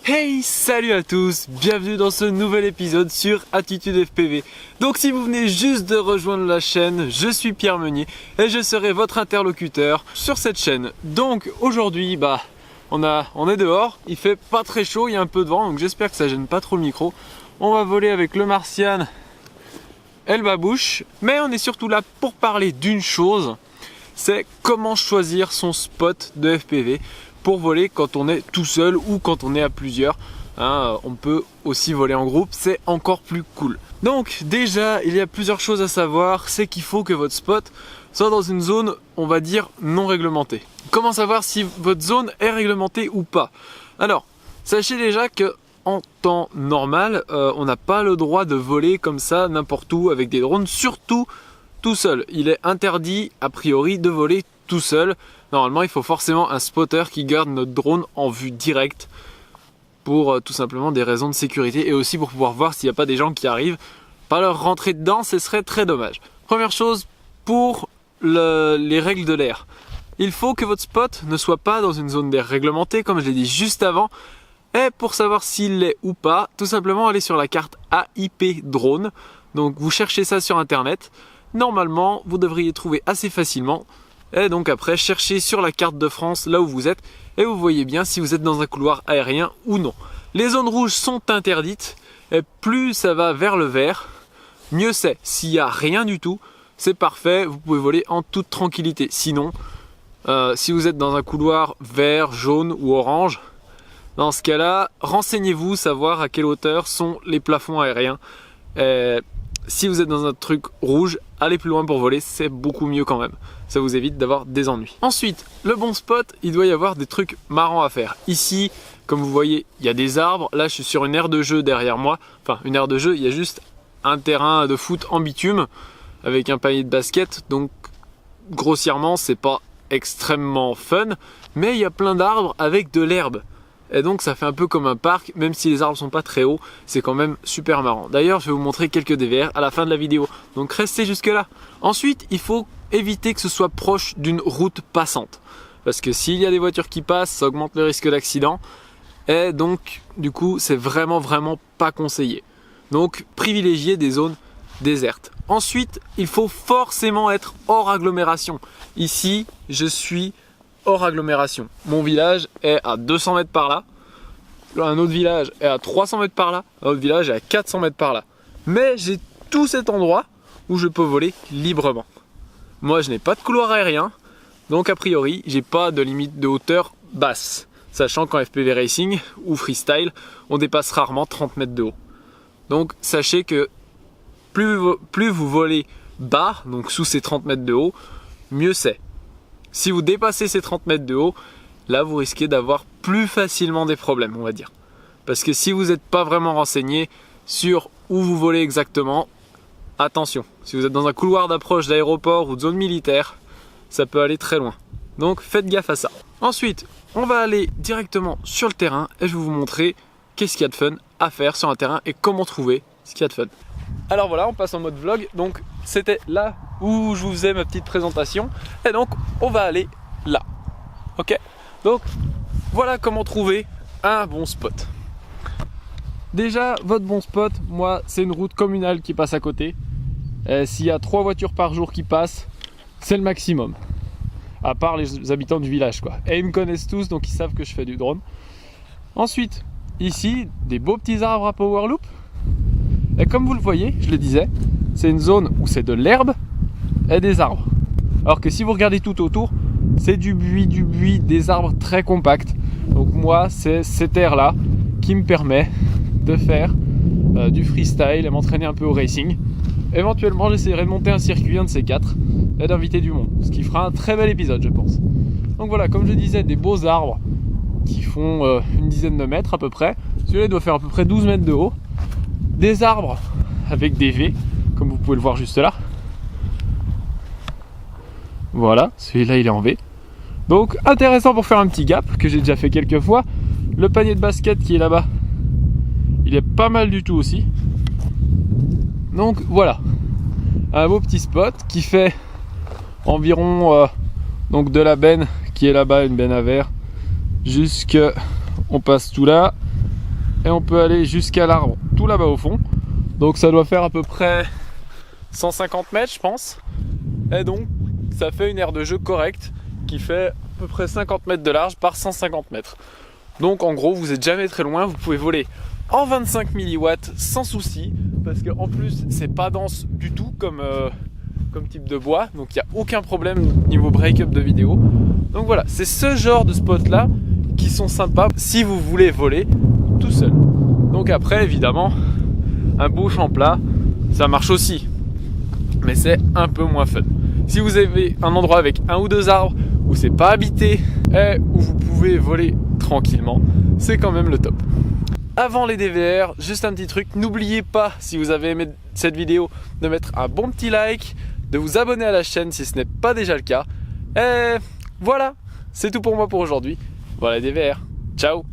Hey, salut à tous, bienvenue dans ce nouvel épisode sur Attitude FPV. Donc si vous venez juste de rejoindre la chaîne, je suis Pierre Meunier et je serai votre interlocuteur sur cette chaîne. Donc aujourd'hui, on est dehors, il fait pas très chaud, il y a un peu de vent, donc j'espère que ça gêne pas trop le micro. On va voler avec le Martian et le Babouche, mais on est surtout là pour parler d'une chose, c'est comment choisir son spot de FPV pour voler quand on est tout seul ou quand on est à plusieurs. On peut aussi voler en groupe, c'est encore plus cool. Donc déjà, il y a plusieurs choses à savoir, c'est qu'il faut que votre spot soit dans une zone, on va dire, non réglementée. Comment savoir si votre zone est réglementée ou pas? Alors, sachez déjà que en temps normal, on n'a pas le droit de voler comme ça n'importe où avec des drones, surtout tout seul. Il est interdit a priori de voler tout seul. Normalement, il faut forcément un spotter qui garde notre drone en vue directe pour tout simplement des raisons de sécurité et aussi pour pouvoir voir s'il n'y a pas des gens qui arrivent. Pas leur rentrer dedans, ce serait très dommage. Première chose, pour les règles de l'air. Il faut que votre spot ne soit pas dans une zone d'air réglementée, comme je l'ai dit juste avant. Et pour savoir s'il l'est ou pas, tout simplement aller sur la carte AIP drone. Donc vous cherchez ça sur internet. Normalement, vous devriez trouver assez facilement. Et donc après, cherchez sur la carte de France là où vous êtes et vous voyez bien si vous êtes dans un couloir aérien ou non. Les zones rouges sont interdites et plus ça va vers le vert, mieux c'est. S'il n'y a rien du tout, c'est parfait, vous pouvez voler en toute tranquillité. Sinon, si vous êtes dans un couloir vert, jaune ou orange, dans ce cas-là, renseignez-vous, savoir à quelle hauteur sont les plafonds aériens. Et si vous êtes dans un truc rouge, allez plus loin pour voler, c'est beaucoup mieux quand même. Ça vous évite d'avoir des ennuis. Ensuite, le bon spot, il doit y avoir des trucs marrants à faire. Ici, comme vous voyez, il y a des arbres. Là, je suis sur une aire de jeu derrière moi. Enfin, une aire de jeu, il y a juste un terrain de foot en bitume avec un panier de basket. Donc, grossièrement, c'est pas extrêmement fun. Mais il y a plein d'arbres avec de l'herbe. Et donc ça fait un peu comme un parc, même si les arbres sont pas très hauts, c'est quand même super marrant. D'ailleurs, je vais vous montrer quelques DVR à la fin de la vidéo, donc restez jusque là. Ensuite, il faut éviter que ce soit proche d'une route passante, parce que s'il y a des voitures qui passent, ça augmente le risque d'accident, et donc du coup, c'est vraiment pas conseillé. Donc privilégiez des zones désertes. Ensuite, il faut forcément être hors agglomération. Ici, je suis hors agglomération. Mon village est à 200 mètres par là. Un autre village est à 300 mètres par là. Un autre village est à 400 mètres par là. Mais j'ai tout cet endroit où je peux voler librement. Moi, je n'ai pas de couloir aérien. Donc, a priori, j'ai pas de limite de hauteur basse. Sachant qu'en FPV Racing ou Freestyle, on dépasse rarement 30 mètres de haut. Donc, sachez que plus vous volez bas, donc sous ces 30 mètres de haut, mieux c'est. Si vous dépassez ces 30 mètres de haut, là vous risquez d'avoir plus facilement des problèmes, on va dire. Parce que si vous n'êtes pas vraiment renseigné sur où vous volez exactement, attention, si vous êtes dans un couloir d'approche d'aéroport ou de zone militaire, ça peut aller très loin. Donc faites gaffe à ça. Ensuite, on va aller directement sur le terrain et je vais vous montrer qu'est-ce qu'il y a de fun à faire sur un terrain et comment trouver ce qu'il y a de fun. Alors voilà, on passe en mode vlog, donc c'était là où je vous faisais ma petite présentation et donc on va aller là, ok? Donc voilà comment trouver un bon spot. Déjà, votre bon spot, moi c'est une route communale qui passe à côté. S'il y a 3 voitures par jour qui passent, c'est le maximum, à part les habitants du village quoi. Et ils me connaissent tous, donc ils savent que je fais du drone. Ensuite, ici, des beaux petits arbres à power loop. Et comme vous le voyez, je le disais, c'est une zone où c'est de l'herbe et des arbres. Alors que si vous regardez tout autour, c'est du buis, des arbres très compacts. Donc moi, c'est cette aire-là qui me permet de faire du freestyle et m'entraîner un peu au racing. Éventuellement, j'essaierai de monter un circuit, un de ces 4, et d'inviter du monde. Ce qui fera un très bel épisode, je pense. Donc voilà, comme je disais, des beaux arbres qui font une dizaine de mètres à peu près. Celui-là doit faire à peu près 12 mètres de haut. Des arbres avec des V, comme vous pouvez le voir juste là. Voilà, celui-là il est en V. Donc intéressant pour faire un petit gap, que j'ai déjà fait quelques fois. Le panier de basket qui est là-bas, il est pas mal du tout aussi. Donc voilà, un beau petit spot qui fait environ donc de la benne qui est là-bas, une benne à verre, jusque on passe tout là et on peut aller jusqu'à l'arbre tout là-bas au fond. Donc ça doit faire à peu près 150 mètres je pense. Et donc ça fait une aire de jeu correcte qui fait à peu près 50 mètres de large par 150 mètres. Donc en gros vous n'êtes jamais très loin, vous pouvez voler en 25 milliwatts sans souci, parce qu'en plus c'est pas dense du tout comme type de bois, donc il n'y a aucun problème niveau break-up de vidéo. Donc voilà, c'est ce genre de spots là qui sont sympas si vous voulez voler tout seul. Donc après évidemment un beau champ plat ça marche aussi, mais c'est un peu moins fun. Si vous avez un endroit avec un ou deux arbres où c'est pas habité et où vous pouvez voler tranquillement, c'est quand même le top. Avant les DVR, juste un petit truc, n'oubliez pas, si vous avez aimé cette vidéo, de mettre un bon petit like, de vous abonner à la chaîne si ce n'est pas déjà le cas. Et voilà, c'est tout pour moi pour aujourd'hui. Voilà les DVR, ciao.